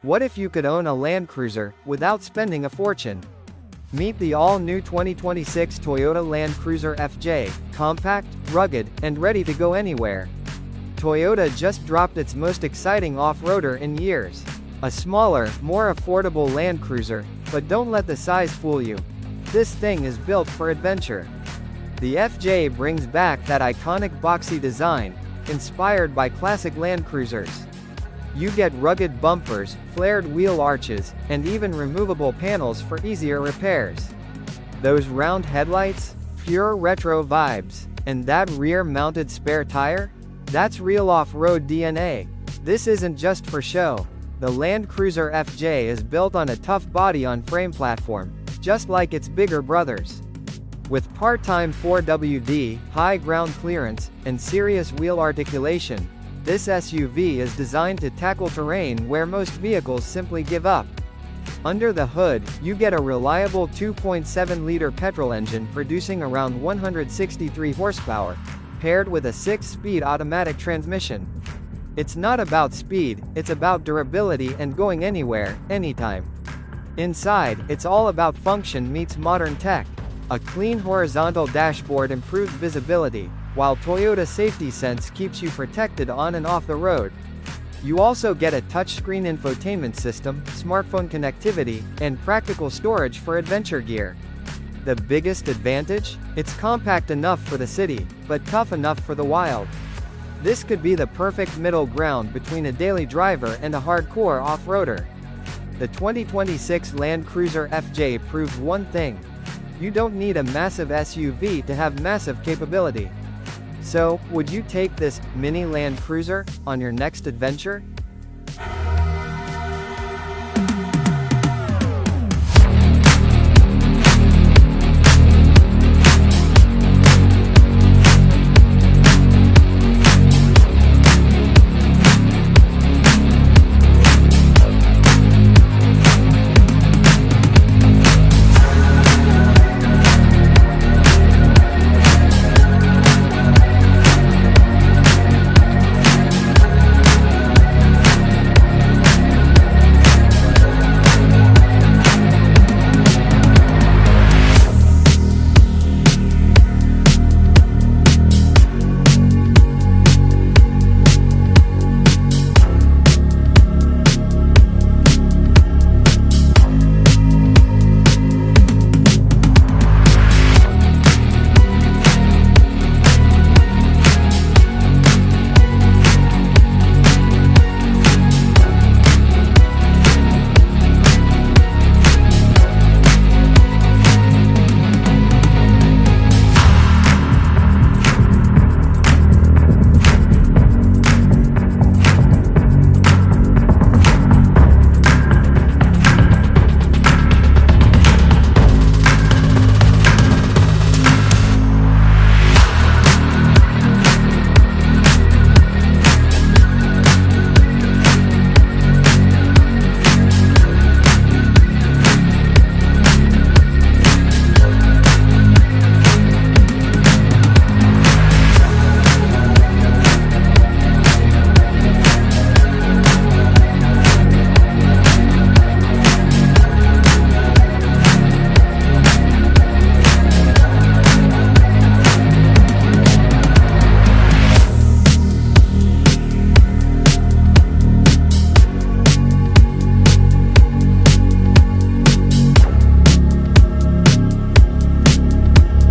What if you could own a Land Cruiser without spending a fortune? Meet the all-new 2026 Toyota Land Cruiser FJ, compact, rugged, and ready to go anywhere. Toyota just dropped its most exciting off-roader in years. A smaller, more affordable Land Cruiser, but don't let the size fool you. This thing is built for adventure. The FJ brings back that iconic boxy design, inspired by classic Land Cruisers. You get rugged bumpers, flared wheel arches, and even removable panels for easier repairs. Those round headlights? Pure retro vibes. And that rear-mounted spare tire? That's real off-road DNA. This isn't just for show. The Land Cruiser FJ is built on a tough body-on-frame platform, just like its bigger brothers. With part-time 4WD, high ground clearance, and serious wheel articulation, this SUV is designed to tackle terrain where most vehicles simply give up. Under the hood, you get a reliable 2.7-liter petrol engine producing around 163 horsepower, paired with a 6-speed automatic transmission. It's not about speed, it's about durability and going anywhere, anytime. Inside, it's all about function meets modern tech. A clean horizontal dashboard improves visibility, while Toyota Safety Sense keeps you protected on and off the road. You also get a touchscreen infotainment system, smartphone connectivity, and practical storage for adventure gear. The biggest advantage? It's compact enough for the city, but tough enough for the wild. This could be the perfect middle ground between a daily driver and a hardcore off-roader. The 2026 Land Cruiser FJ proves one thing. You don't need a massive SUV to have massive capability. So, would you take this mini Land Cruiser on your next adventure?